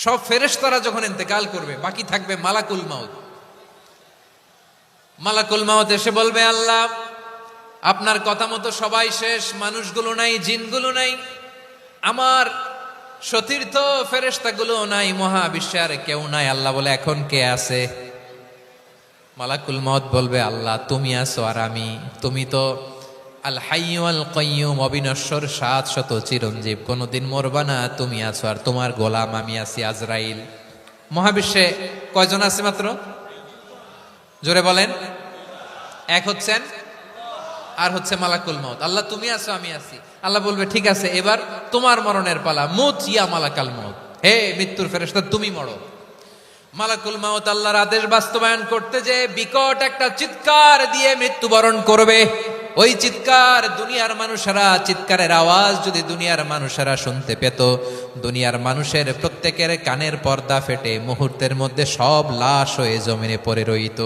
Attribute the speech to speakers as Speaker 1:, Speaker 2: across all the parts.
Speaker 1: সব ফেরেশতারা যখন ইন্তেকাল করবে, বাকি থাকবে মালাকুল মাউত। মালাকুল মাউত এসে বলবে, আল্লাহ আপনার কথা মতো সবাই শেষ, মানুষগুলো নাই, জিনগুলো নাই, আমার সতীর্থ ফেরেশতাগুলো নাই, মহাবিশ্বে আর কেউ নাই। আল্লাহ বলে, এখন কে আছে? মালাকুল মাউত বলবে, আল্লাহ তুমি আছো আর আমি। তুমি তো আল হাইয়্যু আল কাইয়্যুম, অবিনশ্বর, শাশ্বত, চিরঞ্জীব, কোনোদিন মরবা না, তুমি আছো আর তোমার গোলাম আমি আছি আজরাইল। মহাবিশ্বে কয়জন আছে মাত্র? জোরে বলেন। এক হচ্ছেন আর হচ্ছে মালাকুল মাউত। আল্লাহ তুমি আছো আমি আছি। আল্লাহ বলবে, ঠিক আছে, এবার তোমার মরণের পালা, মুত ইয়া মালাকাল মাউত, হে মৃত্যুর ফেরেশতা তুমি মরো। মালাকুল মাউত আল্লাহর আদেশ বাস্তবায়ন করতে যে বিকট একটা চিৎকার দিয়ে মৃত্যুবরণ করবে। ওই চিৎকার দুনিয়ার মানুষেরা, চিৎকারের আওয়াজ যদি দুনিয়ার মানুষেরা শুনতে পেত, দুনিয়ার মানুষের প্রত্যেকের কানের পর্দা ফেটে মুহূর্তের মধ্যে সব লাশ হয়ে জমিনে পড়ে রইত।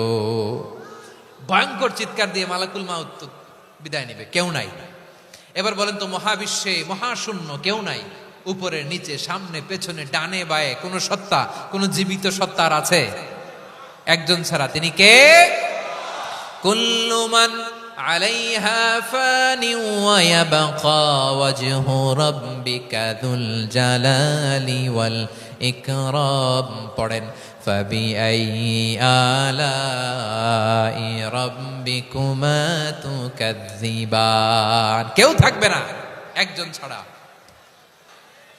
Speaker 1: ভয়ঙ্কর চিৎকার দিয়ে মালাকুল মাউত বিদায় নেবে, কেউ নাই। এবার বলেন তো, মহাবিশ্বে মহাশূন্য, কেউ নাই, উপরে নিচে সামনে পেছনে ডানে বায়ে কোন সত্তা, কোন জীবিত সত্তার আছে? একজন ছাড়া, তিনি কে? কুল্লু মান আলাইহা ফানি ওয়া ইয়াবকা ওয়াজহু রাব্বিকা যুল জালালি ওয়াল ইকরাম। পড়েন, ফাবিআইয়ি আলাই রাব্বিকুমা তুকাযযিবান। কেউ থাকবে না একজন ছাড়া,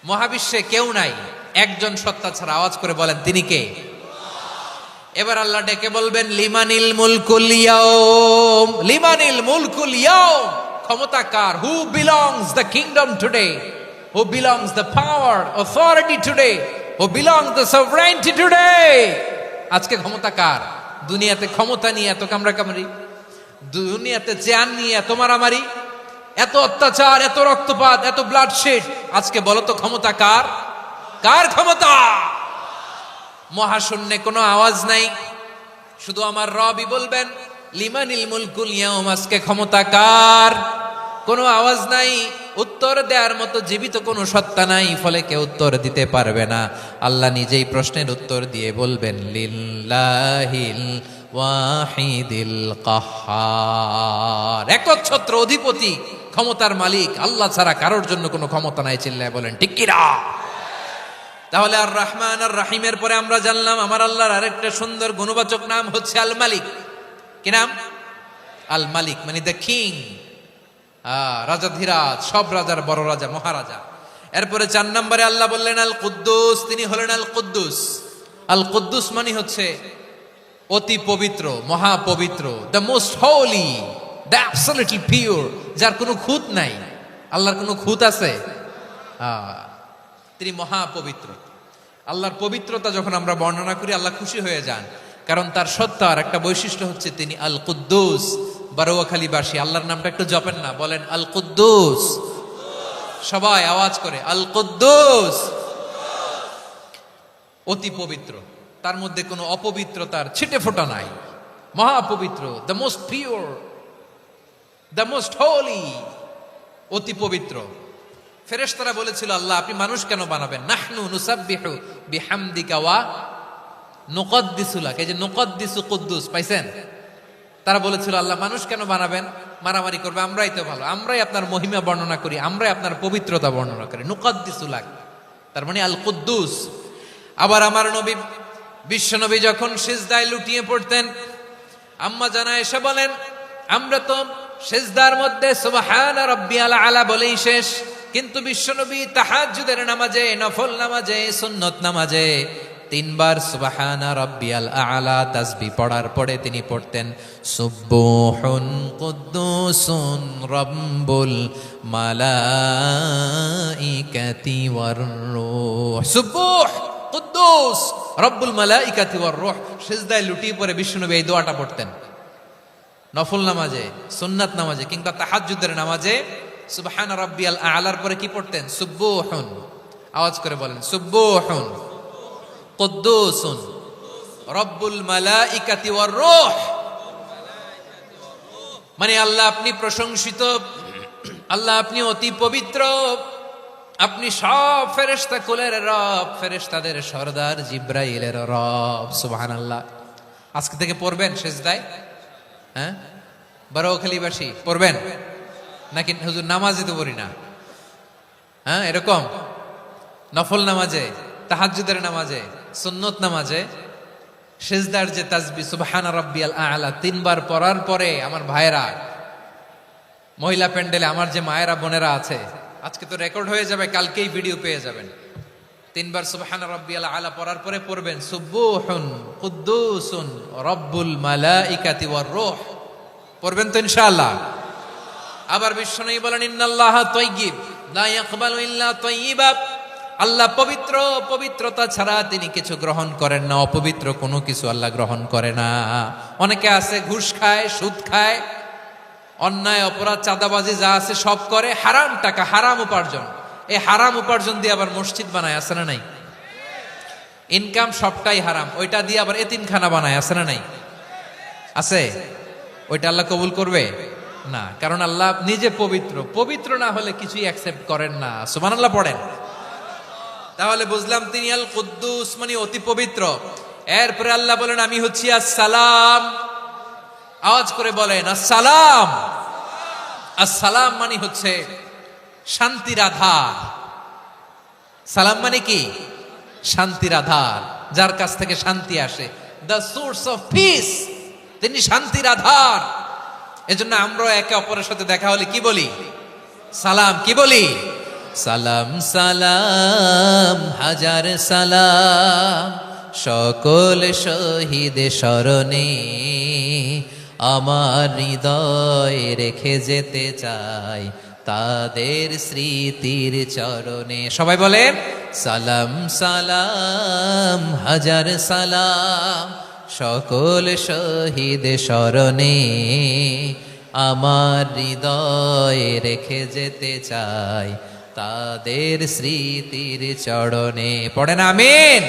Speaker 1: মহাবিশ্বে কেউ নাই একজন সত্তা ছাড়া। আওয়াজ করে বলেন, তিনি কে? এবার আল্লাহ ডেকে বলবেন, লিমানিল মুলকুল ইয়াউম, লিমানিল মুলকুল ইয়াউম, ক্ষমতা কার? Who belongs the kingdom today, who belongs the power authority today, who belongs the sovereignty today. আজকে ক্ষমতা কার? দুনিয়াতে ক্ষমতা নিয়ে এত কামড়াকামড়ি, দুনিয়াতে চেয়ার নিয়ে এত মারামারি, এত অত্যাচার, এত রক্তপাত, এত ব্লাডশেড, আজকে বলো তো ক্ষমতা কার? কার ক্ষমতা? মহাশূন্যে কোনো আওয়াজ নাই, শুধু আমার রবই বলবেন, লিমানিল মুলকুল ইয়াউম, আজকে ক্ষমতা কার? কোনো আওয়াজ নাই, উত্তর দেওয়ার মতো জীবিত কোনো সত্তা নাই, ফলে কেউ উত্তর দিতে পারবে না। আল্লাহ নিজেই প্রশ্নের উত্তর দিয়ে বলবেন, লিল্লাহিল ওয়াহিদিল কাহ্হার, একচ্ছত্র অধিপতি, ক্ষমতার মালিক আল্লাহ ছাড়া কারোর জন্য কোনো ক্ষমতা নাই। চিল্লায় বলেন ঠিক কিনা? তাহলে আর রহমান আর রাহিমের পরে আমরা জানলাম আমার আল্লাহর আরেকটা সুন্দর গুণবাচক নাম হচ্ছে আল মালিক। কি নাম? আল মালিক, মানে দ্য কিং, রাজাধিরাজ, সব রাজার বড় রাজা, মহারাজা। এরপরে 4 নম্বরে আল্লাহ বললেন আল কুদ্দুস, তিনি হলেন আল কুদ্দুস। আল কুদ্দুস মানে হচ্ছে অতি পবিত্র, মহাপবিত্র, the most holy, the absolutely pure, যার কোনো খুঁত নাই। আল্লাহর কোনো খুঁত আছে? তিনি মহাপবিত্র। আল্লাহর পবিত্রতা যখন আমরা বর্ণনা করি, আল্লাহ খুশি হয়ে যান, কারণ তার সত্তার একটা বৈশিষ্ট্য হচ্ছে তিনি আল কুদ্দুস। বারোয়াখালীবাসী আল্লাহর নামটা একটু জপেন না, বলেন আল কুদ্দুস, সবাই আওয়াজ করে আল কুদ্দুস। অতি পবিত্র, তার মধ্যে কোনো অপবিত্রতার ছিটে ফোঁটা নাই, মহাপবিত্র, the most pure, the most holy, অতি পবিত্র। ফেরেশতারা বলেছিল, আল্লাহ আপনি মানুষ কেন বানাবেন? নাহনু নুসাব্বিহু বিহামদিকা ওয়া নুকদ্দিসু লাক। এই যে নুকদ্দিসু কুদ্দুস পাইছেন? তারা বলেছিল, আল্লাহ মানুষ কেন বানাবেন? মারামারি করবে, আমরাই তো ভালো, আমরাই আপনার মহিমা বর্ণনা করি, আমরাই আপনার পবিত্রতা বর্ণনা করি। নুকদ্দিসু লাক, তার মানে আল কুদ্দুস। আবার আমার নবী, বিশ্ব নবী যখন সিজদায় লুটিয়ে পড়তেন, আম্মা জানা এসে বলেন, আমরা তো সিজদার মধ্যে সুবহান রাব্বিয়াল আলা বলেই শেষ, কিন্তু বিশ্বনবী তাহাজ্জুদের নামাজে, নফল নামাজে, সুন্নত নামাজে 3 বার সুবহানা রাব্বিয়াল আলা তাসবিহ পড়ার পরে তিনি পড়তেন সুবহুন কুদ্দুসুন রাব্বুল মালাইকাতি ওয়ার রূহ। সুবহ কুদ্দুস রব্বুল মালাইকাতি ওয়ার রূহ। সিজদায় লুটিয়ে পড়ে বিশ্বনবী এই দোয়াটা পড়তেন নফল নামাজে, সুন্নাত নামাজে, কিংবা তাহাজ্জুদের নামাজে। সুবহান রাব্বিয়াল আলার পরে কি পড়তেন? সুবহুন। আওয়াজ করে বলেন, সুবহুন কুদ্দুসুন রব্বুল মালাইকাতি ওয়ার রূহ। মানে আল্লাহ আপনি প্রশংসিত, আল্লাহ আপনি অতি পবিত্র, আপনি সব ফেরেশতা কুলের রব, ফেরেশতাদের সরদার জিব্রাইলের রব। সুবহানাল্লাহ। আজকে থেকে পড়বেন সেজদায়? হ্যাঁ, বারোখালীবাসী পড়বেন নাকি? হুজুর নামাজে তো পড়ি না। হ্যাঁ, এরকম নফল নামাজে, তাহাজ্জুদের নামাজে, সুন্নত নামাজে সেজদার যে তাসবিহ সুবহান রাব্বিয়াল আ'লা 3 বার পড়ার পরে আমার ভাইরা, মহিলা প্যান্ডেলে আমার যে মায়েরা বোনেরা আছে, আজকে তো রেকর্ড হয়ে যাবে, কালকেই ভিডিও পেয়ে যাবেন। 3 বার সুবহান রাব্বিয়াল আ'লা পড়ার পরে পড়বেন সুবহুন কুদ্দুসুন রব্বুল মালাইকাতি ওয়ার রূহ। পড়বেন তো ইনশাআল্লাহ। আবার বিশ্বনবী বলেন ইন্নাল্লাহা তাইয়্যিব লা ইয়াকবালু ইল্লা তাইয়্যিবা। আল্লাহ পবিত্র, পবিত্রতা ছাড়া তিনি কিছু গ্রহণ করেন না, অপবিত্র কোনো কিছু আল্লাহ গ্রহণ করে না। অনেকে আছে ঘুষ খায়, সুদ খায়, অন্যায় অপরাধ চাঁদাবাজি যা আছে সব করে, হারাম টাকা, হারাম উপার্জন। এই হারাম উপার্জন দিয়ে আবার মসজিদ বানায়, আছে না নাই? ইনকাম সবটাই হারাম, ওইটা দিয়ে আবার এতিমখানা বানায়, আছে না নাই? আছে। ওইটা আল্লাহ কবুল করবে না, কারণ আল্লাহ নিজে পবিত্র। পবিত্র না হলে কিছুই অ্যাকসেপ্ট করেন না। সুবহানাল্লাহ পড়েন। তাহলে বুঝলাম তিনি আল কুদ্দুস মানে অতি পবিত্র। এরপরে আল্লাহ বলেন আমি হচ্ছি আসসালাম। আওয়াজ করে বলেন আসসালাম। আসসালাম মানে হচ্ছে শান্তির আধার। সালাম মানে কি? শান্তির আধার, যার কাছ থেকে শান্তি আসে। দ্য সোর্স অফ পিস, তিনি শান্তির আধার। এজন্য আমরা একে অপরের সাথে দেখা হলে কি বলি? সালাম। কি বলি? সালাম সালাম হাজার সালাম, সকল শহীদ স্মরণে আমার হৃদয় রেখে যেতে চাই তাদের স্মৃতির চরণে। সবাই বলেন সালাম সালাম হাজার সালাম, সকল শহীদ স্মরণে আমার হৃদয় রেখে যেতে চাই তাদের স্মৃতির চরণে। পড়েন আমিন।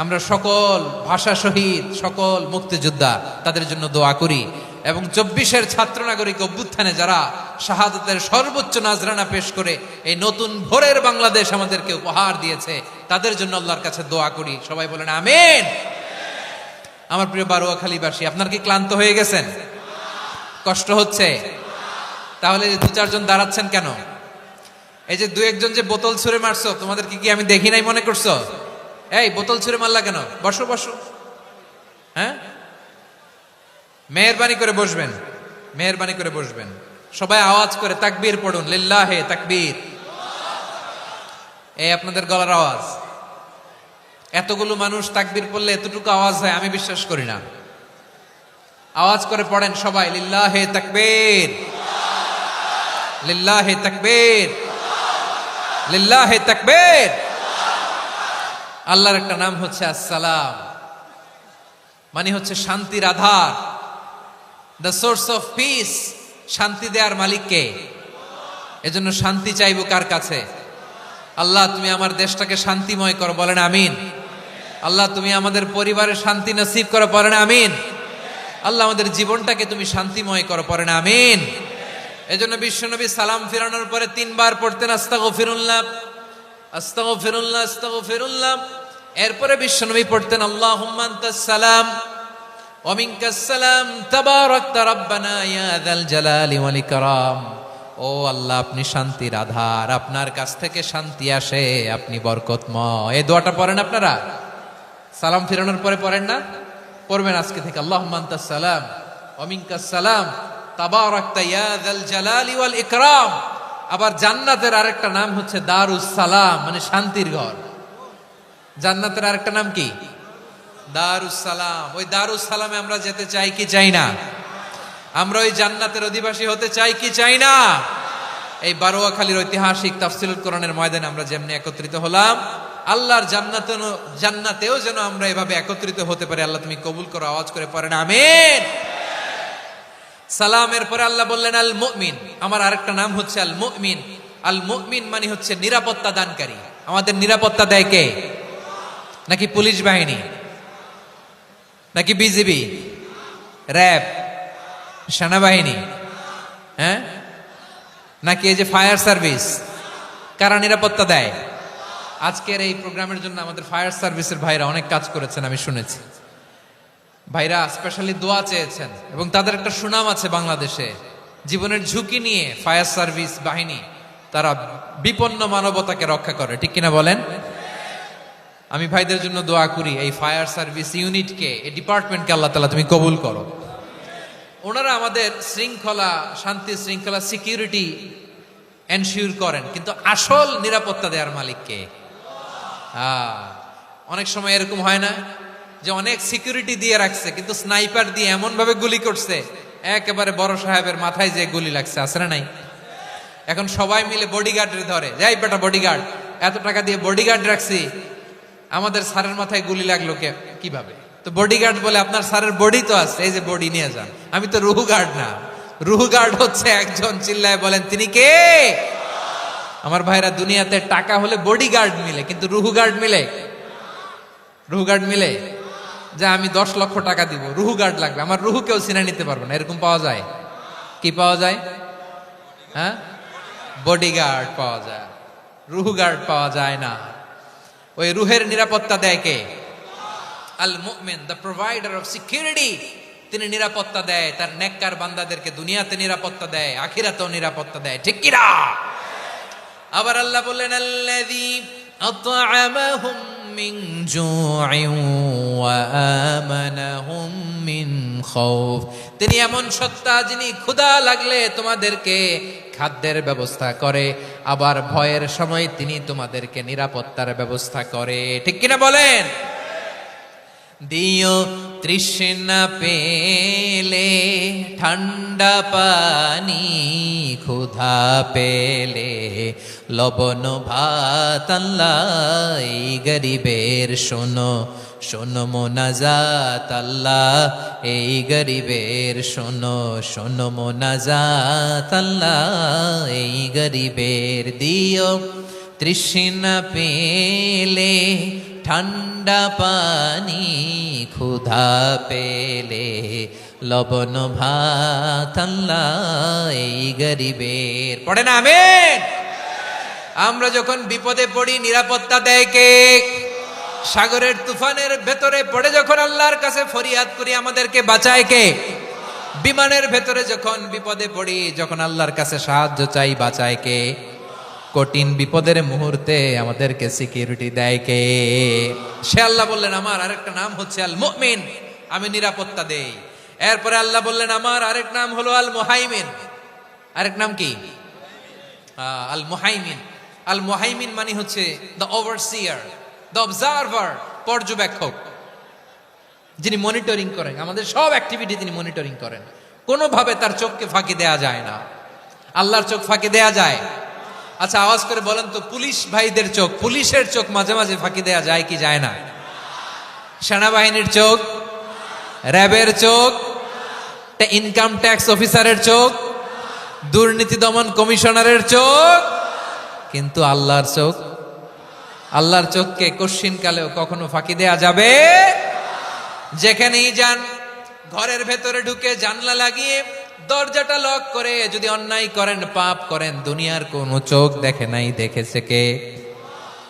Speaker 1: আমরা সকল ভাষা শহীদ, সকল মুক্তিযোদ্ধা, তাদের জন্য দোয়া করি। এবং 24-এর ছাত্র নাগরিক অভ্যুত্থানে যারা শাহাদাতের সর্বোচ্চ নাজরানা পেশ করে এই নতুন ভোরের বাংলাদেশ আমাদেরকে উপহার দিয়েছে, তাদের জন্য আল্লাহর কাছে দোয়া করি। সবাই বলেন আমিন। আমার প্রিয় বারোয়াখালীবাসী, আপনার কি ক্লান্ত হয়ে গেছেন? কষ্ট হচ্ছে? তাহলে 2-4 জন দাঁড়াচ্ছেন কেন? এই যে 2-1 জন যে বোতল ছুঁড়ে মারছো, তোমাদেরকে কি আমি দেখি নাই মনে করছো? এই বোতল ছুঁড়ে মারলা কেন? বসো বসো। হ্যাঁ, মেহেরবানি করে বসবেন, মেহেরবানি করে বসবেন। সবাই আওয়াজ করে তাকবীর পড়ুন, লিল্লাহে তাকবীর। এই আপনাদের গলার আওয়াজ। এতগুলো মানুষ তাকবীর পড়লে এতটুকু আওয়াজ হয় আমি বিশ্বাস করি না। আওয়াজ করে পড়েন সবাই, লিল্লাহে তাকবীর, লিল্লাহে তাকবীর, লিল্লাহে তাকবীর। আল্লাহর একটা নাম হচ্ছে আসসালাম, মানে হচ্ছে শান্তির আধার, দ্য সোর্স অফ পিস। শান্তি দেওয়ার মালিক কে? এজন্য শান্তি চাইবো কার কাছে? আল্লাহ তুমি আমার দেশটাকে শান্তিময় করো, বলেন আমিন। আল্লাহ তুমি আমাদের পরিবারের শান্তি নসিব করো, বলেন আমিন। আল্লাহ আমাদের জীবনটাকে তুমি শান্তিময় করো, পড়েন আমিন। এজন্য বিশ্বনবী সালাম ফিরানোর পরে 3 বার পড়তেন আস্তাগফিরুল্লাহ, আস্তাগফিরুল্লাহ, আস্তাগফিরুল্লাহ। এরপরে বিশ্বনবী পড়তেন আল্লাহুম্মা আনতাস সালাম ওয়া মিনকাস সালাম তাবারাকতা রাব্বানা ইয়া যাল জালালি ওয়াল ইকরাম। ও আল্লাহ আপনি শান্তির আধার, আপনার কাছ থেকে শান্তি আসে, আপনি বরকতময়। এই দোয়াটা পড়েন আপনারা সালাম ফিরানোর পরে, পড়েন না? পড়বেন আজকে থেকে। আল্লাহুম্মা আনতাস সালাম ওয়া মিনকাস সালাম তাবারাকতা ইয়া যাল জালালি ওয়াল ইকরাম। আবার জান্নাতের আরেকটা নাম হচ্ছে দারুস সালাম, মানে শান্তির ঘর। জান্নাতের আরেকটা নাম কি? দারুস সালাম। ওই দারুস সালামে আমরা যেতে চাই কি চাই না? আমরা ওই জান্নাতের অধিবাসী হতে চাই কি চাই না? এই বারোয়াখালীর ঐতিহাসিক তাফসীরুল কোরআনের ময়দানে আমরা যেমনি একত্রিত হলাম, আল্লাহর জান্নাতেও যেন আমরা এভাবে একত্রিত হতে পারি। আল্লাহ তুমি কবুল করো। আওয়াজ করে পড়েন আমিন। সালামের পরে আল্লাহ বললেন আল মুমিন। আমার আরেকটা নাম হচ্ছে আল মুমিন। আল মুমিন মানে হচ্ছে নিরাপত্তা দানকারী। আমাদের নিরাপত্তা দেয় কে? নাকি পুলিশ বাহিনী, নাকি বিজিবি, র্যাব, সেনাবাহিনী, হ্যাঁ, নাকি এই যে ফায়ার সার্ভিস? কারা নিরাপত্তা দেয়? আজকের এই প্রোগ্রামের জন্য আমাদের ফায়ার সার্ভিসের ভাইরা অনেক কাজ করেছেন, আমি শুনেছি। ভাইরা স্পেশালি দোয়া চেয়েছেন এবং তাদের একটা সুনাম আছে বাংলাদেশে। জীবনের ঝুঁকি নিয়ে ফায়ার সার্ভিস বাহিনী তারা বিপন্ন মানবতাকে রক্ষা করে, ঠিক কিনা বলেন? আমি ভাইদের জন্য দোয়া করি, এই ফায়ার সার্ভিস ইউনিটকে, এই ডিপার্টমেন্টকে আল্লাহ তাআলা তুমি কবুল করো। ওনারা আমাদের শৃঙ্খলা, শান্তি শৃঙ্খলা, সিকিউরিটি এনশিওর করেন, কিন্তু আসল নিরাপত্তা দেওয়ার মালিক কে? অনেক সময় এরকম হয় না যে অনেক সিকিউরিটি দিয়ে রাখছে, কিন্তু স্নাইপার দিয়ে এমন ভাবে গুলি করছে একেবারে বড় সাহেবের মাথায় যে গুলি লাগছে, আছে না নাই? এখন সবাই মিলে বডিগার্ডের ধরে, যাই বেটা বডিগার্ড, এত টাকা দিয়ে বডিগার্ড রাখছি, আমাদের স্যারের মাথায় গুলি লাগলো কিভাবে? তো বডিগার্ড বলে আপনার স্যারের বডি তো আছে, এই যে বডি নিয়ে যান। আমি তো রুহু গার্ড না, রুহু গার্ড হচ্ছে একজন, চিল্লায় বলেন তিনি কে? আমার ভাইরা, দুনিয়াতে টাকা হলে বডিগার্ড মিলে, কিন্তু রুহু গার্ড মিলে? রুহু গার্ড মিলে? যে আমি 10 লক্ষ টাকা দিব, রুহু গার্ড লাগবে, আমার রুহু কেউ চিনে নিতে পারবে না, এরকম পাওয়া যায়? কি পাওয়া যায়? হ্যাঁ, বডিগার্ড পাওয়া যায়, রুহু গার্ড পাওয়া যায় না। ওই রুহের নিরাপত্তা দেয় কে? আল মুমিন, দ্য প্রোভাইডার অফ সিকিউরিটি। তিনি নিরাপত্তা দেয় তার নেককার বান্দাদেরকে, দুনিয়াতে নিরাপত্তা দেয়, আখিরাতেও নিরাপত্তা দেয়, ঠিক কি না? আবার আল্লাহ বললেন, আল্লাযী আত'আমাহুম মিন জু'ইন ওয়া আমানাহুম মিন খাউফ। তিনি এমন সত্তা যিনি ক্ষুধা লাগলে তোমাদেরকে খাদ্যের ব্যবস্থা করে, আবার ভয়ের সময় তিনি তোমাদেরকে নিরাপত্তার ব্যবস্থা করে, ঠিক কিনা বলেন? দিও তৃষ্ণা পেলে ঠান্ডা পানি, ক্ষুধা পেলে লবণ ভাত, আল্লাহ এই গরিবের শোনো শোনো মোনাজাত, আল্লাহ এই গরিবের শোনো শোনো মোনাজাত, আল্লাহ এই গরিবের। দিও তৃষ্ণা পেলে ঠান্ডা পানি, ক্ষুধা পেলে লবণ ভাত, আল্লাহ এই গরিবের। পড়ে না আমিন? আমরা যখন বিপদে পড়ি নিরাপত্তা দেয় কে? সাগরের তুফানের ভেতরে পড়ে যখন আল্লাহর কাছে ফরিয়াদ করি আমাদেরকে বাঁচায় কে? বিমানের ভেতরে যখন বিপদে পড়ি, যখন আল্লাহর কাছে সাহায্য চাই, বাঁচায় কে? কঠিন বিপদের মুহূর্তে আমাদেরকে সিকিউরিটি দেয় কে? সে আল্লাহ বললেন, আমার আরেকটা নাম হচ্ছে আল মুমিন, আমি নিরাপত্তা দেই। এরপরে আল্লাহ বললেন, আমার আরেক নাম হলো আল মুহাইমিন। আরেক নাম কি? আল মুহাইমিন। আল মুহাইমিন মানে হচ্ছে দ্য ওভারসিয়ার, দ্য অবজারভার, পর্যবেক্ষক, যিনি মনিটরিং করেন আমাদের সব অ্যাক্টিভিটি, তিনি মনিটরিং করেন। কোনোভাবে তার চোখকে ফাঁকি দেয়া যায় না। আল্লাহর চোখ ফাঁকি দেয়া যায়? আচ্ছা, আওয়াজ করে বলেন তো, পুলিশ ভাইদের চোখ, পুলিশের চোখ মাঝে মাঝে ফাঁকি দেয়া যায় কি যায় না? সেনাবাহিনীর চোখ, র্যাবের চোখ, ইনকাম ট্যাক্স অফিসারের চোখ, দুর্নীতি দমন কমিশনারের চোখ, কিন্তু আল্লাহর চোখ? আল্লাহর চোখকে কশ্চিনকালেও কখনো ফাঁকি দেয়া যাবে? যেখানেই যান, ঘরের ভেতরে ঢুকে জানলা লাগিয়ে দরজাটা লক করে যদি অন্যায় করেন, পাপ করেন, দুনিয়ার কোন চোখ দেখে নাই, দেখেছে কে?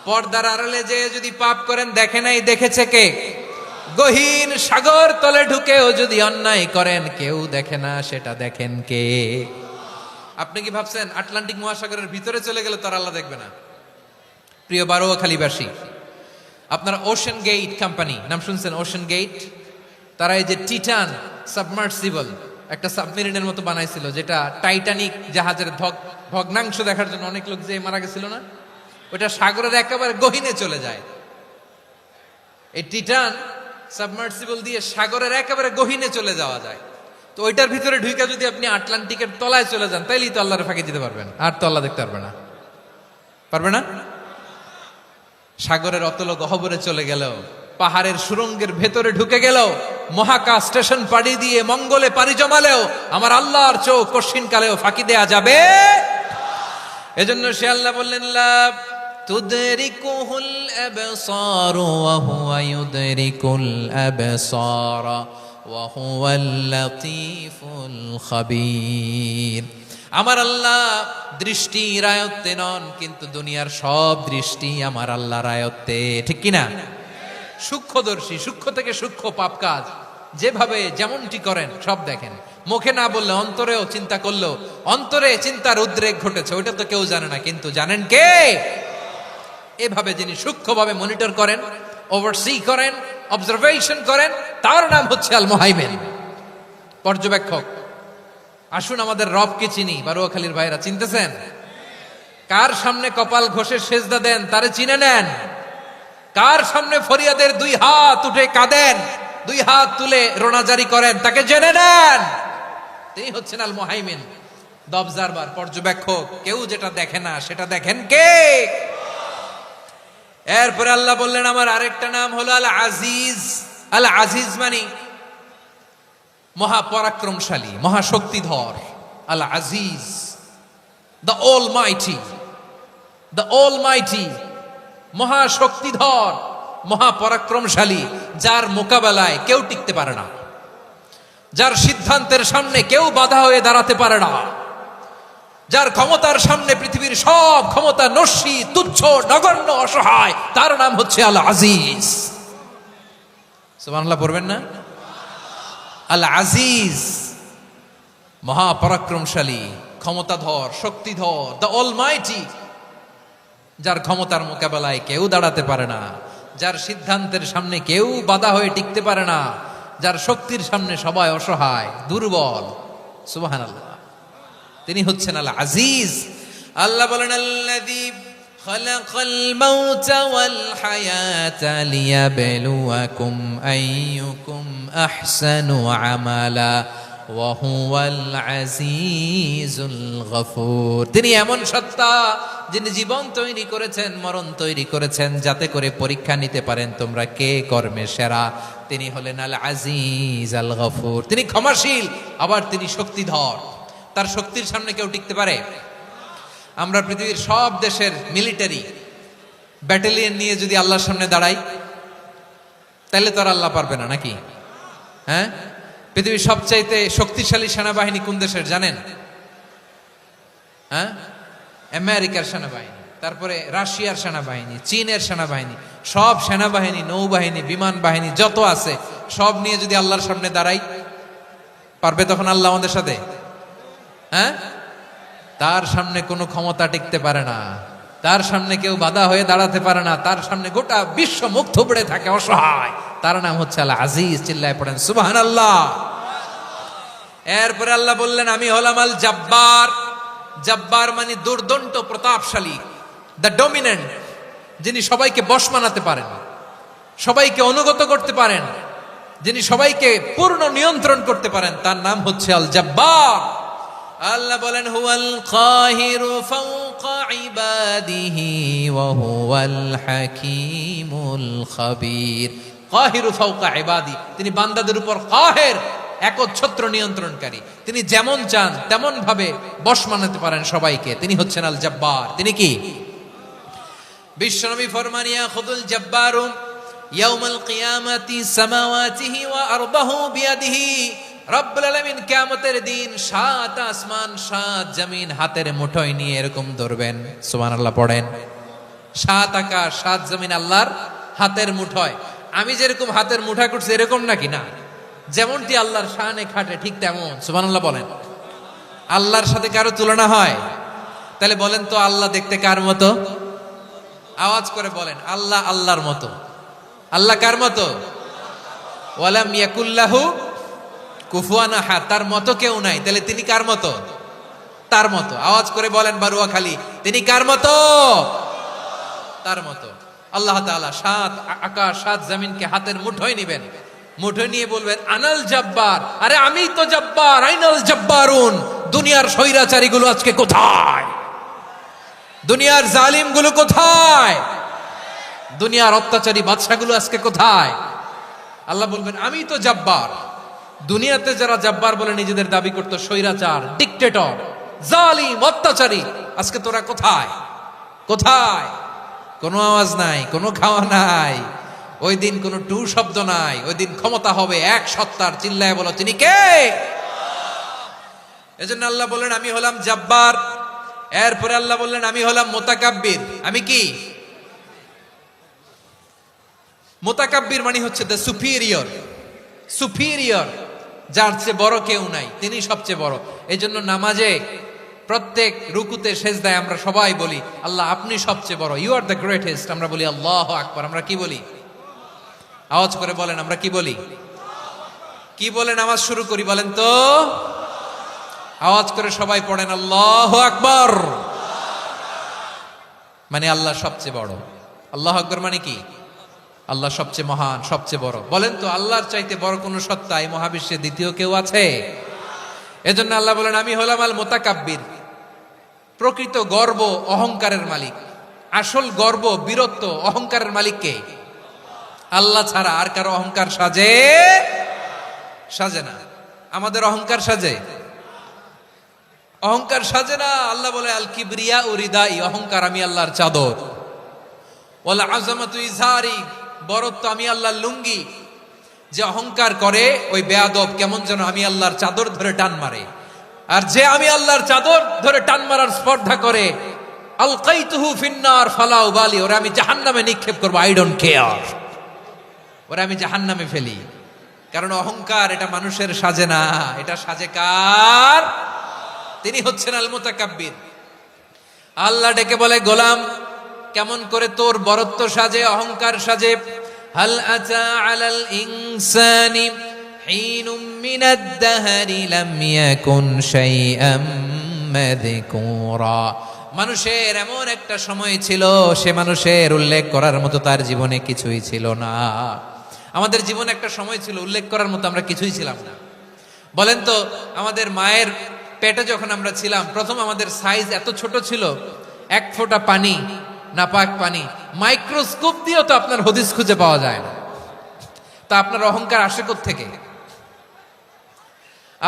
Speaker 1: পর্দার আড়ালে যে যদি পাপ করেন, দেখে নাই, দেখেছে কে? গহীন সাগর তলে ঢুকেও যদি অন্যায় করেন, কেউ দেখে না, সেটা দেখেন কে? আপনি কি ভাবছেন আটলান্টিক মহাসাগরের ভিতরে চলে গেলে তার আল্লাহ দেখবে না? প্রিয় বারোয়াখালীবাসী, আপনারা ওশেন গেট কোম্পানি নাম শুনছেন? ওশেন গেট, তারা এই যে টিটান সাবমার্সিবল একটা সাবমেরিনের মতো বানাইছিল, যেটা টাইটানিক জাহাজের ভগ্নাংশ দেখার জন্য অনেক লোক যে মারা গেছিল না, ওটা সাগরের একেবারে গহীনে চলে যায়। এই টিটান সাবমার্সিবল দিয়ে সাগরের একেবারে গহীনে চলে যাওয়া যায়। তো ওইটার ভিতরে ঢুকে যদি আপনি আটলান্টিকের তলায় চলে যান, তাইলেই তো আল্লাহর ফাঁকি দিতে পারবেন, আর তো আল্লাহ দেখতে পারবে না। পারবে না? সাগরের অতল গহ্বরে চলে গেল, পাহাড়ের সুরঙ্গের ভেতরে ঢুকে গেল, মহাকাশ স্টেশন পাড়ি দিয়ে মঙ্গলে পাড়ি জমালেও আমার আল্লাহর চোখ কশ্চিনকালেও ফাঁকি দেয়া যাবে? এজন্য সে আল্লাহ বললেন, লা তুদরিকুহুল আবসার ওয়া হুয়া ইউদরিকুল আবসার ওয়া হুয়াল লাতীফুল খাবীর। আমার আল্লাহ দৃষ্টির আয়ত্তে নন, কিন্তু দুনিয়ার সব দৃষ্টি আমার আল্লাহর আয়ত্তে, ঠিক কিনা? সূক্ষ্মদর্শী, সূক্ষ্ম থেকে সূক্ষ্ম পাপ কাজ যেভাবে যেমনটি করেন সব দেখেন। মুখে না বললে অন্তরেও চিন্তা করলেও অন্তরে চিন্তার উদ্রেক ঘটেছে, ওইটা তো কেউ জানে না, কিন্তু জানেন কে? এভাবে যিনি সূক্ষ্মভাবে মনিটর করেন, ওভারসি করেন, অবজারভেশন করেন, তার নাম হচ্ছে আল মুহাইমিন, পর্যবেক্ষক। আসুন আমাদের রবকে চিনি। বারুয়াখালীর ভাইরা চিনতেছেন? কার সামনে কপাল ঘষে সেজদা দেন তারে চিনে নেন। কার সামনে ফরিয়াদের দুই হাত উঠে কাঁদেন, দুই হাত তুলে রোনাজারি করেন, তাকে জেনে নেন। তিনি হচ্ছেন আল মুহাইমিন, দ্য অবজারভার, পর্যবেক্ষক। কেউ যেটা দেখে না সেটা দেখেন কে? এরপরে আল্লাহ বললেন আমার আরেকটা নাম হলো আল আজিজ। আল আজিজ মানে মহাপরাক্রমশালী, মহাশক্তিধর। আল আজিজ, দ্য অলমাইটি, দ্য অলমাইটি, মহাশক্তিধর, মহাপরাক্রমশালী, যার মোকাবেলায় কেউ টিকতে পারে না, যার সিদ্ধান্তের সামনে কেউ বাধা হয়ে দাঁড়াতে পারে না, যার ক্ষমতার সামনে পৃথিবীর সব ক্ষমতা নস্যি, তুচ্ছ, নগণ্য, অসহায়, তার নাম হচ্ছে আল আজিজ। সুবহানাল্লাহ পড়বেন না? আল আজিজ, মহাপরাক্রমশালী, ক্ষমতাধর, শক্তিধর, দ্য অলমাইটি, যার ক্ষমতার মোকাবেলায় কেউ দাঁড়াতে পারে না, যার সিদ্ধান্তের সামনে কেউ বাধা হয়ে টিকতে পারে না, যার শক্তির সামনে সবাই অসহায়, দুর্বল। সুবহানাল্লাহ, তিনি হচ্ছেন আল আজিজ। আল্লাহ বলেন আল্লাযী খালাকাল মাউতা ওয়াল হায়াতা লিয়াবলুয়াকুম আইয়ুকুম আহসানু আমালা ওয়া হুয়াল আজিজুল গফুর। তিনি এমন সত্তা যিনি জীবন তৈরি করেছেন, মরণ তৈরি করেছেন, যাতে করে পরীক্ষা নিতে পারেন তোমরা কে কর্মে সেরা। তিনি হলেন আল আজিজ আল গফুর। তিনি ক্ষমাশীল, আবার তিনি শক্তিধর। তার শক্তির সামনে কেউ টিকতে পারে? আমরা পৃথিবীর সব দেশের মিলিটারি ব্যাটালিয়ন নিয়ে যদি আল্লাহর সামনে দাঁড়াই, তাহলে তো আর আল্লাহ পারবে না, নাকি? হ্যাঁ, পৃথিবীর সবচাইতে শক্তিশালী সেনাবাহিনী কোন দেশের জানেন? হ্যাঁ, আমেরিকার সেনাবাহিনী, তারপরে রাশিয়ার সেনাবাহিনী, চীনের সেনাবাহিনী, সব সেনাবাহিনী, নৌবাহিনী, বিমান বাহিনী যত আছে সব নিয়ে যদি আল্লাহর সামনে দাঁড়াই, পারবে তখন আল্লাহ আমাদের সাথে? হ্যাঁ, তার সামনে কোনো ক্ষমতা টিকতে পারে না, তার সামনে কেউ বাধা হয়ে দাঁড়াতে পারে না, তার সামনে গোটা বিশ্ব মুখ থুবড়ে থাকে, অসহায়। তার নাম হচ্ছে আল আজিজ। চিল্লায় পড়েন সুবহানাল্লাহ। এরপরে আল্লাহ বললেন আমি হলাম আল জব্বার। জব্বার মানে দুর্দন্ত, প্রতাপশালী, দ্য ডমিনেন্ট, যিনি সবাইকে বশ মানাতে পারেন, সবাইকে অনুগত করতে পারেন, যিনি সবাইকে পূর্ণ নিয়ন্ত্রণ করতে পারেন, তার নাম হচ্ছে আল জব্বার। আল্লাহ বলেন হুয়াল কাহিরু ফাওকা ইবাদিহি ওয়া হুয়াল হাকীমুল খাবীর। কাহিরু ফাওকা ইবাদি, তিনি বান্দাদের উপর কাহের, একচ্ছত্র নিয়ন্ত্রণকারী। তিনি যেমন চান তেমন ভাবে বশ মানাতে পারেন সবাইকে। তিনি হচ্ছেন আল জব্বার। তিনি কি? বিশ্বনবী ফরমান ইয়াখুদুল জব্বারু ইয়াউমাল কিয়ামাতি সামাওয়াতিহি ওয়া আরদাহু বিয়াদিহি। রব্বুল আলামিন কিয়ামতের দিন 7 আসমান 7 জমিন হাতের মুঠোয় নিয়ে এরকম ধরবেন। সুবহানাল্লাহ পড়েন। 7 আকাশ 7 জমিন আল্লাহর হাতের মুঠোয়। আমি যেরকম হাতের মুঠা করছি এরকম নাকি? না, যেমনটি আল্লাহর শানে খাটে ঠিক তেমন। সুবহানাল্লাহ বলেন। আল্লাহর সাথে কারো তুলনা হয়? তাহলে বলেন তো আল্লাহ দেখতে কার মতো? আওয়াজ করে বলেন, আল্লাহ আল্লাহর মতো। আল্লাহ কার মতো? ওয়ালাম ইয়াকুল্লাহু কুফুয়ান আহাদ, তার মতো কেউ নাই। তাহলে তিনি কার মতো? তার মতো। আওয়াজ করে বলেন বারুয়াখালী, তিনি কার মতো? তার মতো। আল্লাহ তাআলা 7 আকাশ 7 জমিনকে হাতের মুঠোয় নিবেন, মুঠোয় নিয়ে বলবেন আনাল জব্বার। আরে আমি তো জব্বার, আইনাল জব্বারুন। দুনিয়ার স্বৈরাচারীগুলো আজকে কোথায়? দুনিয়ার জালিমগুলো কোথায়? দুনিয়ার অত্যাচারী বাদশাগুলো আজকে কোথায়? আল্লাহ বলবেন আমি তো জব্বার। দুনিয়াতে যারা জব্বার বলে নিজেদের দাবি করতো, স্বৈরাচার, ডিক্টেটর, জালিম, অত্যাচারী, আজকে তোরা কোথায়? কোথায়? কোনো আওয়াজ নাই, কোনো খাওয়া নাই। ওই দিন কোনো টু শব্দ নাই। ওই দিন ক্ষমতা হবে এক সত্তার। চিল্লায় বলো তিনি কে? এজন্য আল্লাহ বললেন আমি হলাম জাব্বার। এরপরে আল্লাহ বললেন আমি হলাম মুতাকাব্বির। আমি কি? মুতাকাব্বির মানে হচ্ছে দ্য সুপিরিয়র। সুপিরিয়র, যার চেয়ে বড় কেউ নাই, তিনি সবচেয়ে বড়। এই জন্য নামাজে প্রত্যেক রুকুতে সেজদায় আমরা সবাই বলি আল্লাহ আপনি সবচেয়ে বড়, ইউ আর দ্য গ্রেটেস্ট। আমরা বলি আল্লাহু আকবার। আমরা কি বলি? আওয়াজ করে বলেন, আমরা কি বলি? কি বলে নামাজ শুরু করি বলেন তো? আওয়াজ করে সবাই পড়েন আল্লাহু আকবার। মানে আল্লাহ সবচেয়ে বড়। আল্লাহু আকবার মানে কি? আল্লাহ সবচেয়ে মহান, সবচেয়ে বড়। বলেন তো আল্লাহর চাইতে বড় কোন সত্তা এই মহাবিশ্বে দ্বিতীয় কেউ আছে? এজন্য আল্লাহ বলেন আমি হলাম আল মুতাকাব্বির। প্রকৃত গর্ব অহংকারের মালিক। আসল গর্ব, বীরত্ব, অহংকারের মালিক কে? আল্লাহ ছাড়া আর কারো অহংকার সাজে? সাজে না। আমাদের অহংকার সাজে? অহংকার সাজে না। আল্লাহ বলে আল কিবরিয়া উরিদাই, অহংকার আমি আল্লাহর চাদর। ওয়াল আযামাতু ইজারি, বড়ত্ব আমি আল্লাহর লুঙ্গি। যে অহংকার করে ওই বেয়াদব কেমন যেন আমি আল্লাহর চাদর ধরে টান মারে। আর যে আমি আল্লাহর চাদর ধরে টান মারার স্পর্ধা করে আলকাইতুহু ফিন্নার ফালা উবালি, ওরা আমি জাহান্নামে নিক্ষেপ করব, আই ডোন্ট কেয়ার। ওরা আমি জাহান্নামে ফেলি। কারণ অহংকার এটা মানুষের সাজে না, এটা সাজে কার? তিনি হচ্ছেন আল মুতাকাব্বির। আল্লাহ ডেকে বলে গোলাম কেমন করে তোর বরত্ব সাজে, অহংকার সাজে? হাল আতা আলাল ইনসানি হিনুম মিনাদ দাহরি লাম ইয়াকুন শাইআম মাযকুরা। মানুষের এমন একটা সময় ছিল, সে মানুষের উল্লেখ করার মতো তার জীবনে কিছুই ছিল না। আমাদের জীবনে একটা সময় ছিল উল্লেখ করার মতো আমরা কিছুই ছিলাম না। বলেন তো আমাদের মায়ের পেটে যখন আমরা ছিলাম প্রথম আমাদের সাইজ এত ছোট ছিল, এক ফোঁটা পানি, নাপাক পানি, মাইক্রোস্কোপ দিয়েও তো আপনার হদিস খুঁজে পাওয়া যায় না। তা আপনার অহংকার আসে কোত্থেকে?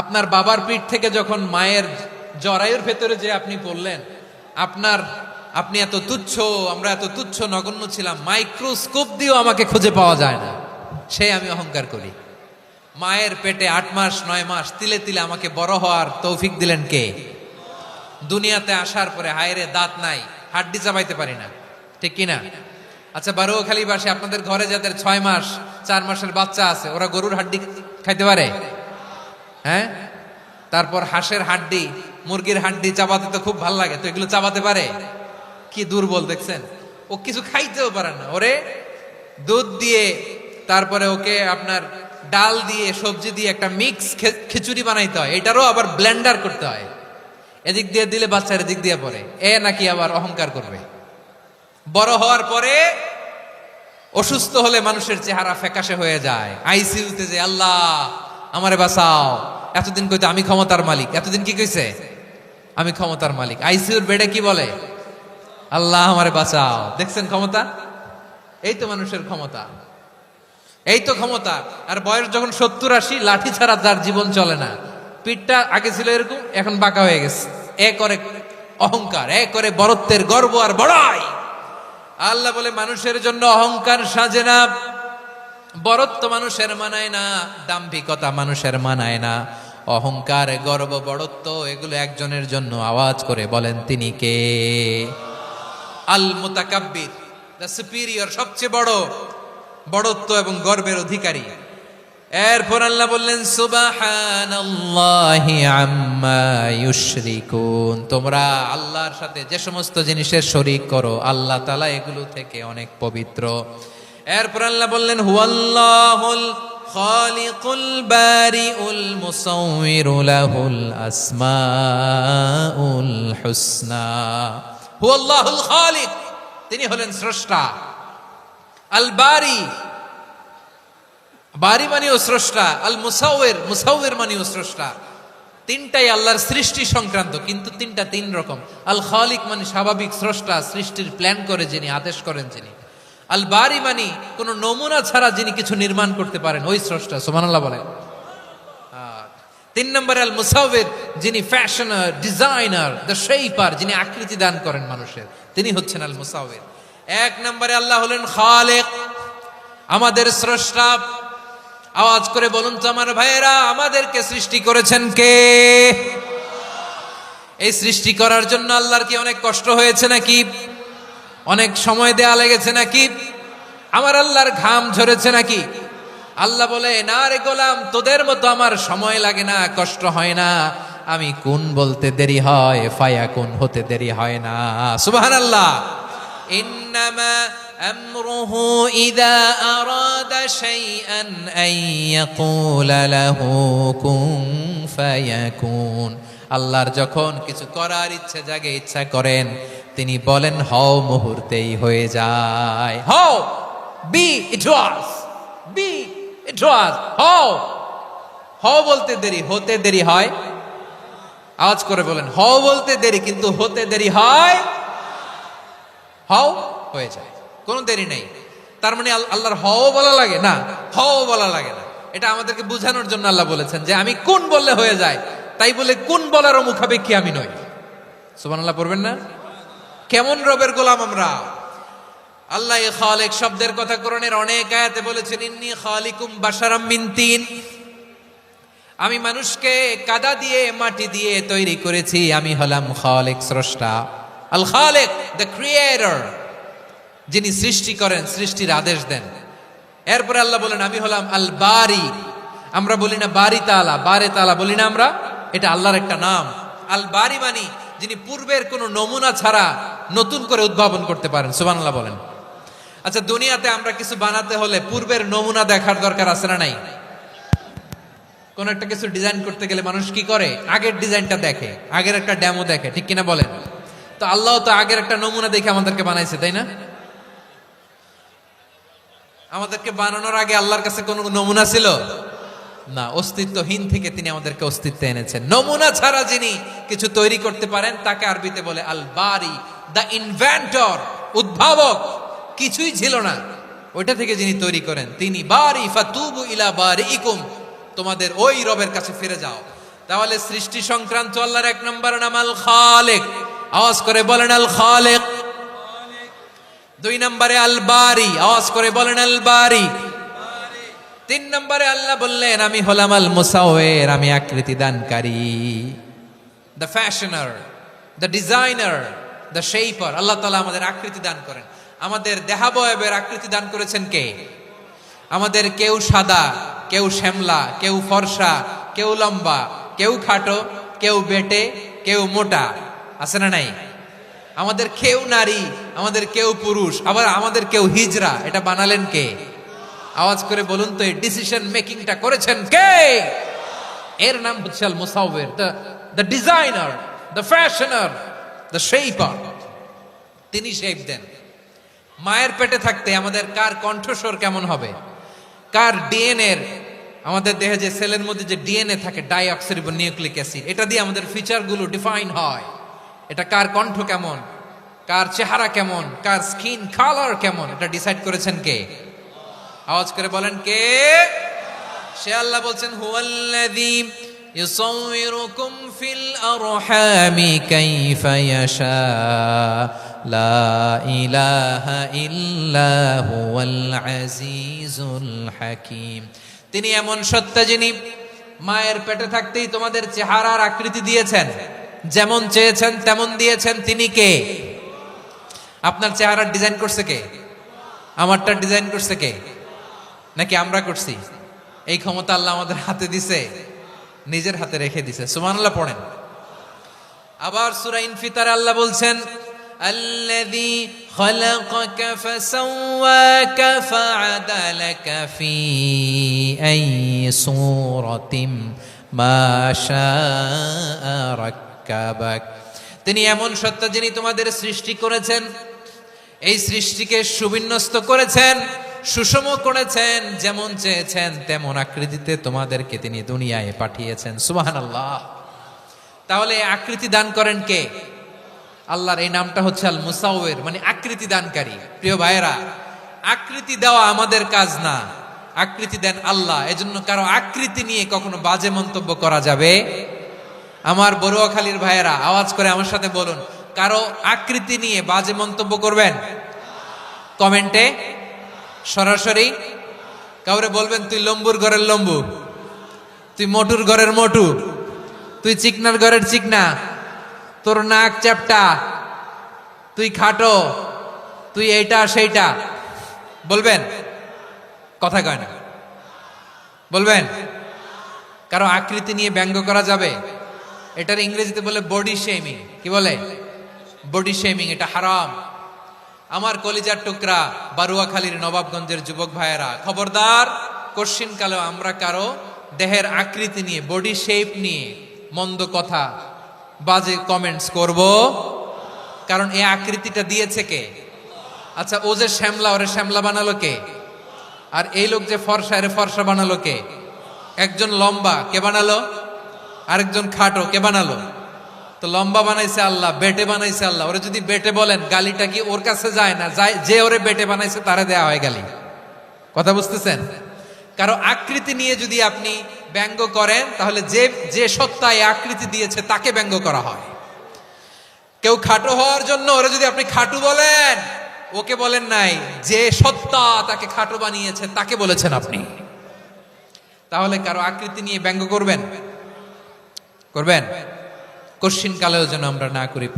Speaker 1: আপনার বাবার পিঠ থেকে যখন মায়ের জরায়ুর ভেতরে যে আপনি পড়লেন, আপনি এত তুচ্ছ, আমরা এত তুচ্ছ নগণ্য ছিলাম, মাইক্রোস্কোপ দিয়েও আমাকে খুঁজে পাওয়া যায় না, সেই আমি অহংকার করি। মায়ের পেটে 8 মাস 9 মাস তিলে তিলে আমাকে বড় হওয়ার তৌফিক দিলেন কে? দুনিয়াতে আসার পরে হায়রে দাঁত নাই, হাড্ডি চাবাইতে পারি না, ঠিক কিনা? আচ্ছা বারোখালী বাসে আপনাদের ঘরে যাদের 6 মাস 4 মাসের বাচ্চা আছে, ওরা গরুর হাড্ডি খাইতে পারে? হ্যাঁ। তারপর হাঁসের হাড্ডি, মুরগির হাড্ডি চাবাতে তো খুব ভাল লাগে, তো এগুলো চাবাতে পারে? কি দুর্বল দেখছেন, ও কিছু খাইতেও পারে না। ওরে দুধ দিয়ে, তারপরে ওকে আপনার ডাল দিয়ে, সবজি দিয়ে একটা মিক্স খিচুড়ি বানাইতে হয়, এটারও আবার ব্লেন্ডার করতে হয়। এদিক দিয়ে দিলে বাচ্চার এদিক দিয়ে পড়ে, এ নাকি আবার অহংকার করবে। বড় হওয়ার পরে অসুস্থ হলে মানুষের চেহারা ফ্যাকাশে হয়ে যায়, আইসিইউতে যে আল্লাহ আমারে বাঁচাও। এতদিন কইতো আমি ক্ষমতার মালিক, এতদিন কি কইছে? আমি ক্ষমতার মালিক। আইসিইউর বেডে কি বলে? আল্লাহ আমারে বাঁচাও। দেখছেন ক্ষমতা? এই তো মানুষের ক্ষমতা, এই তো ক্ষমতা। আর বয়স যখন 70-80, লাঠি ছাড়া তার জীবন চলে না। পিঠটা আগে ছিল এরকম, এখন বাঁকা হয়ে গেছে। এ করে অহংকার, এ করে বরত্বের গর্ব আর বড়াই। আল্লাহ বলে মানুষের জন্য অহংকার সাজে না, বরত্ব মানুষের মানায় না, দাম্ভিকতা মানুষের মানায় না। অহংকার, গর্ব, বড়ত্ব এগুলো একজনের জন্য। আওয়াজ করে বলেন তিনি কে? আল মুতাকাব্বির, দ্য সুপিরিয়র, সবচেয়ে বড়, বড়ত্ব এবং গর্বের অধিকারী। এরপর আল্লাহ বললেন সুবহানাল্লাহি আম্মা ইউশরিকুন। তোমরা আল্লাহর সাথে যে সমস্ত জিনিসের শরীক করো, আল্লাহ তাআলা এগুলো থেকে অনেক পবিত্র। এরপর আল্লাহ বললেন হুয়াল্লাহুল খালিকুল বারিউল মুসাউউইরু লাহুল আসমাউল হুসনা। হুয়াল্লাহুল খালিক, তিনি হলেন স্রষ্টা। আল বারি, বারি মানেও স্রষ্টা। আল মুসাউইর, মুসাউইর মানেও স্রষ্টা। তিনটাই আল্লাহর সৃষ্টি সংক্রান্ত, কিন্তু তিনটা তিন রকম। আল খালিক মানে স্বাভাবিক স্রষ্টা, সৃষ্টির প্ল্যান করে যিনি, আদেশ করেন যিনি। আল বারি মানে কোন নমুনা ছাড়া যিনি কিছু নির্মাণ করতে পারেন, ওই স্রষ্টা। সুবহানাল্লাহ বলেন। 3 নম্বরে আল মুসাউইর, যিনি ফ্যাশনার, ডিজাইনার, দ্য শেপার, যিনি আকৃতি দান করেন মানুষের, তিনি হচ্ছেন আল মুসাউইর। 1 নম্বরে আল্লাহ হলেন খালিক, আমাদের স্রষ্টা। আওয়াজ করে বলুন তো আমার ভাইয়েরা, আমাদেরকে সৃষ্টি করেছেন কে? এই সৃষ্টি করার জন্য আল্লাহর কি অনেক কষ্ট হয়েছে নাকি? অনেক সময় দেয়া লেগেছে নাকি? আমার আল্লাহর ঘাম ঝরেছে নাকি? আল্লাহ বলে, না রে গোলাম, তোদের মতো আমার সময় লাগে না, কষ্ট হয় না। আমি কুন বলতে দেরি হয়, ফায়াকুন হতে দেরি হয় না। সুবহানাল্লাহ। ইন্নামা আমরুহু ইযা আরাদা শাইআন আন ইয়াকুলা লাহু কুন ফায়াকুন। আল্লাহর যখন কিছু করার ইচ্ছা জাগে, ইচ্ছা করেন, তিনি বলেন হও, মুহূর্তেই হয়ে যায়। হও, বি ইট ওয়াজ, বি ইট ওয়াজ। হও, হও বলতে দেরি, হতে দেরি হয়। আওয়াজ করে বলেন, হও বলতে দেরি কিন্তু হতে দেরি হয়। হও হয়ে যায়, কোনো দেরি নেই। তার মানে আল্লাহর হও বলা লাগে না, হও বলা লাগে না। এটা আমাদেরকে বোঝানোর জন্য আল্লাহ বলেছেন যে আমি কোন বললে হয়ে যায়, তাই বলে কোন বলারও মুখাপেক্ষী আমি নই। সুবহানাল্লাহ পড়বেন না? কেমন রবের গোলাম আমরা। আল্লাহ খালিক শব্দের কথা কোরআনের অনেক আয়াতে বলেছেন, ইন্নী খালিকুম বাশারাম মিন তিন। আমি মানুষকে কাদা দিয়ে, মাটি দিয়ে তৈরি করেছি। আমি হলাম খালিক, স্রষ্টা। আল খালিক, দ্য ক্রিয়েটর, যিনি সৃষ্টি করেন, সৃষ্টির আদেশ দেন। এরপরে আল্লাহ বলেন আমি হলাম আল বারি। আমরা বলি না বারি তাআলা, বারে তাআলা বলি না আমরা, এটা আল্লাহর একটা নাম। আল বারি মানে যিনি পূর্বের কোনো নমুনা ছাড়া নতুন করে উদ্ভাবন করতে পারেন। সুবহানাল্লাহ বলেন। আচ্ছা, দুনিয়াতে আমরা কিছু বানাতে হলে পূর্বের নমুনা দেখার দরকার আছে না নাই? কোন একটা কিছু ডিজাইন করতে গেলে মানুষ কি করে? আগের ডিজাইনটা দেখে, আগের একটা ডেমো দেখে, ঠিক কিনা বলেন? তো আল্লাহ তো আগের একটা নমুনা দেখে আমাদেরকে বানাইছে, তাই না? আমাদেরকে বানানোর আগে আল্লাহর কাছে কোনো নমুনা ছিল না। অস্তিত্বহীন থেকে তিনি আমাদেরকে অস্তিত্বে এনেছেন। নমুনা ছাড়া যিনি কিছু তৈরি করতে পারেন তাকে আরবিতে বলে আল বারি, দ্য ইনভেন্টর, উদ্ভাবক। কিছুই ছিল না, ওইটা থেকে যিনি তৈরি করেন তিনি বারি। ফাতুবু ইলা বারিইকুম, তোমাদের ওই রবের কাছে ফিরে যাও। তাহলে সৃষ্টি সংক্রান্ত আল্লাহর এক নম্বর নাম আল খালিক। আওয়াজ করে বলেন আল খালিক। দুই নম্বরে আল বারি। আওয়াজ করে বলেন আল বারি। তিন নম্বরে আল্লাহ বললেন আমি হলাম আল মুসাওয়ির, আমি আকৃতি দানকারী। The fashioner, the designer, the shaper. আল্লাহ তাআলা আমাদের আকৃতি দান করেন। আমাদের দেহাবয়বের আকৃতি দান করেছেন কে? আমাদের কেউ সাদা, কেউ শ্যামলা, কেউ ফর্সা, কেউ লম্বা, কেউ খাটো, কেউ বেটে, কেউ মোটা, আছে না নাই? আমাদের কেউ নারী, আমাদের কেউ পুরুষ, আবার আমাদের কেউ হিজড়া। এটা বানালেন কে? আওয়াজ করে বলুন তো, এই ডিসিশন মেকিংটা করেছেন কে? এর নাম হচ্ছে আল মুসাওয়ির, the designer, the fashioner, the shaper. তিনি শেপ দেন। মায়ের পেটে থাকতে আমাদের কার কণ্ঠস্বর কেমন হবে, কার ডিএনএ, আমাদের দেহে যে সেলের মধ্যে যে ডিএনএ থাকে, ডাইঅক্সিরিবোনিউক্লিক অ্যাসিড, এটা দিয়ে আমাদের ফিচারগুলো ডিফাইন হয়। এটা কার কণ্ঠ কেমন, কার চেহারা কেমন, কার স্কিন কালার কেমন, এটা ডিসাইড করেছেন কে? আওয়াজ করে বলেন কে? সে আল্লাহ বলছেন হুয়াল্লাযী ইউসাউয়িরুকুম ফিল আরহামি কাইফা ইয়াশা লা ইলাহা ইল্লা হুয়াল আজিজুল হাকীম। তিনি এমন সত্তা যিনি মায়ের পেটে থাকতেই তোমাদের চেহারার আকৃতি দিয়েছেন, যেমন চেয়েছেন তেমন দিয়েছেন। তিনি কে? আপনার চেহারার ডিজাইন করছে কে? আমারটা ডিজাইন করছে কে? নাকি আমরা করছি? এই ক্ষমতা আল্লাহ আমাদের হাতে দিছে, নিজের হাতে রেখে দিছে। সুবহানাল্লাহ পড়েন। আবার সূরা ইনফিতারে আল্লাহ বলছেন আল্লাযী খালাকাকা ফাসাওয়াকা ফাআদালাকা ফি আইয়ি সূরাতিন মা শাআ রাক্কাবাক। তিনি এমন সত্তা যিনি তোমাদের সৃষ্টি করেছেন, এই সৃষ্টিকে সুবিন্যস্ত করেছেন, সুষম করেছেন, যেমন চেয়েছেন তেমন আকৃতিতে তোমাদেরকে তিনি দুনিয়ায় পাঠিয়েছেন। সুবহানাল্লাহ। তাহলে আকৃতি দান করেন কে? আল্লাহর এই নামটা হচ্ছে আল মুসাওয়ির, মানে আকৃতি দানকারী। প্রিয় ভাইয়েরা, আকৃতি দেওয়া আমাদের কাজ না, আকৃতি দেন আল্লাহ। এজন্য কারো আকৃতি নিয়ে কখনো বাজে মন্তব্য করা যাবে? আমার বড়ুয়াখালীর ভাইয়েরা আওয়াজ করে আমার সাথে বলুন, কারো আকৃতি নিয়ে বাজে মন্তব্য করবেন? কমেন্টে সরাসরি কাউরে বলবেন তুই লম্বুর ঘরের লম্বু, তুই মোটুর ঘরের মোটু, তুই চিকনার ঘরের চিকনা, তোর নাক চ্যাপটা, তুই খাটো, তুই এইটা সেইটা বলবেন? কথা কয় না, বলবেন? কারো আকৃতি নিয়ে ব্যঙ্গ করা যাবে? এটার ইংরেজিতে বলে বডি শেমিং। কি বলে? Body shaming. এটা হারাম। আমার কলিজার টুকরা বারুয়াখালীর নবাবগঞ্জের যুবক ভাইয়েরা, খবরদার, কোশ্চিনকালেও আমরা কারো দেহের আকৃতি নিয়ে, বডি শেপ নিয়ে মন্দ কথা, বাজে কমেন্টস করব। কারণ এই আকৃতিটা দিয়েছে কে? আচ্ছা, ও যে শ্যামলা, ওরে শ্যামলা বানালো কে? আর এই লোক যে ফর্সা, এরে ফর্সা বানালো কে? একজন লম্বা, কে বানালো? আরেকজন খাটো, কে বানালো? তো লম্বা বানাইছে আল্লাহ, বেটে বানাইছে আল্লাহ। ওরে যদি বেটে বলেন, গালিটা কি ওর কাছে যায় না? যায়। যে ওরে বেটে বানাইছে তারে দেয়া হয় গালি। কথা বুঝতেছেন? কারো আকৃতি নিয়ে যদি আপনি ব্যঙ্গ করেন, তাহলে যে যে সত্তা এই আকৃতি দিয়েছে তাকে ব্যঙ্গ করা হয়। কেউ খাটো হওয়ার জন্য ওরে যদি আপনি খাটু বলেন, ওকে বলেন নাই, যে সত্তা তাকে খাটো বানিয়েছে তাকে বলেছেন আপনি। তাহলে কারো আকৃতি নিয়ে ব্যঙ্গ করবেন? করবেন? কোশ্চিন কালেও যেন আমরা না করি।